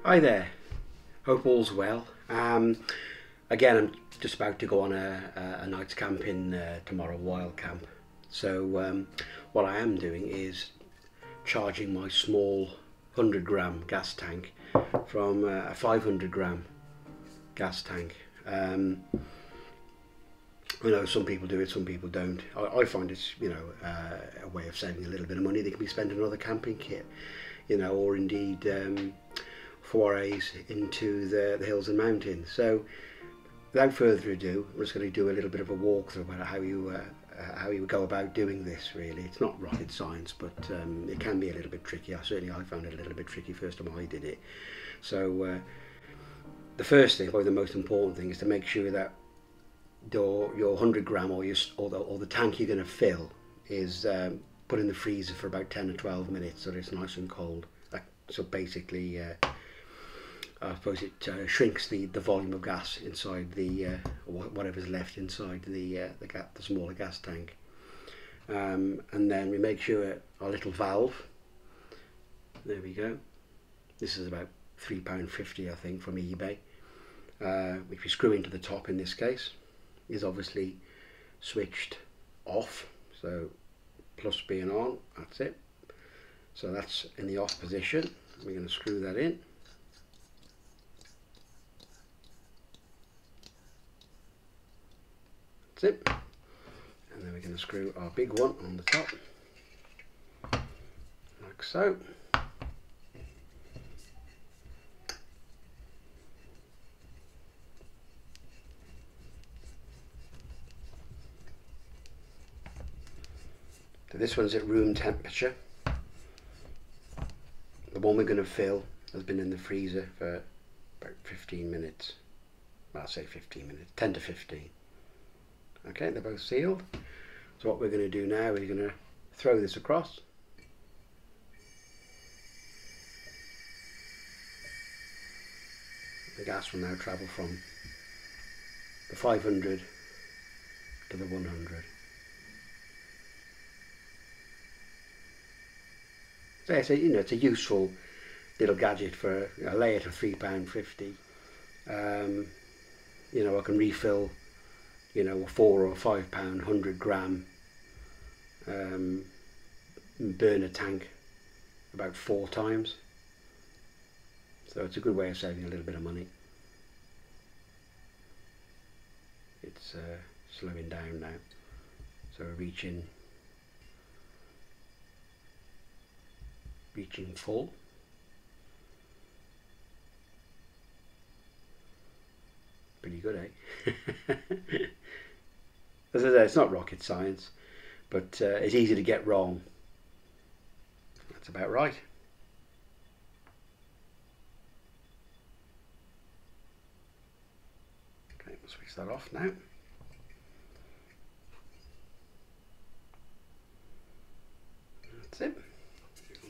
Hi there, hope all's well. Again, I'm just about to go on a night's camping tomorrow, wild camp. So what I am doing is charging my small 100-gram gas tank from a 500-gram gas tank. I know some people do it, some people don't. I find it's, a way of saving a little bit of money. They can be spending on another camping kit, or indeed forays into the hills and mountains. So without further ado, I'm just going to do a little bit of a walkthrough about how you go about doing this. Really, it's not rocket science, but it can be a little bit tricky. I found it a little bit tricky first time I did it. So the first thing, probably the most important thing, is to make sure that your 100-gram or the tank you're going to fill is put in the freezer for about 10 or 12 minutes so that it's nice and cold. So basically, I suppose it shrinks the volume of gas inside the whatever's left inside the smaller gas tank. And then we make sure our little valve, there we go, this is about £3.50 I think from eBay, which we screw into the top in this case, is obviously switched off, so plus being on, that's it. So that's in the off position. We're going to screw that in. That's it. And then we're going to screw our big one on the top, like so. So this one's at room temperature. The one we're going to fill has been in the freezer for about 15 minutes. Well, I'll say 15 minutes, 10 to 15. Okay, they're both sealed. So what we're going to do now is we're going to throw this across. The gas will now travel from the 500 to the 100. So it's a useful little gadget for a layer to £3.50. I can refill, a £4 or £5 100-gram burner tank about 4 times. So it's a good way of saving a little bit of money. It's slowing down now, so we're reaching full. Pretty good, eh? As I say, it's not rocket science, but it's easy to get wrong. That's about right. Okay, we'll switch that off now. That's it.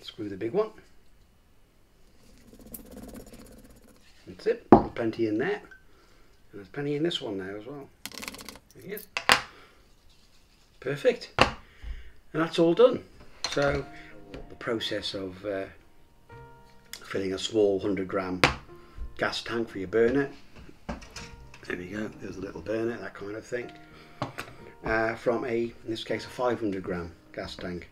Screw the big one. That's it. There's plenty in there. And there's plenty in this one now as well. There he is. Perfect. And that's all done. So the process of filling a small 100-gram gas tank for your burner. There we go. There's a little burner, that kind of thing. From in this case, a 500-gram gas tank.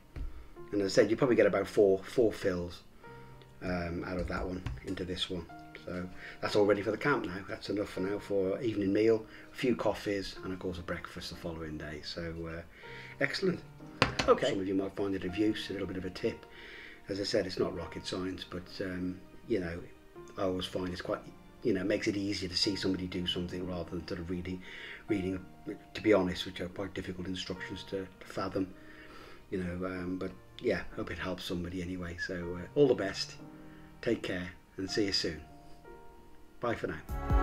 And as I said, you probably get about four fills out of that one into this one. So that's all ready for the camp now. That's enough for now for evening meal, a few coffees, and of course a breakfast the following day. So excellent. Okay. Some of you might find it of use, a little bit of a tip. As I said, it's not rocket science, but I always find it's quite, makes it easier to see somebody do something rather than sort of reading, to be honest, which are quite difficult instructions to fathom. But yeah, hope it helps somebody anyway. So all the best, take care, and see you soon. Bye for now.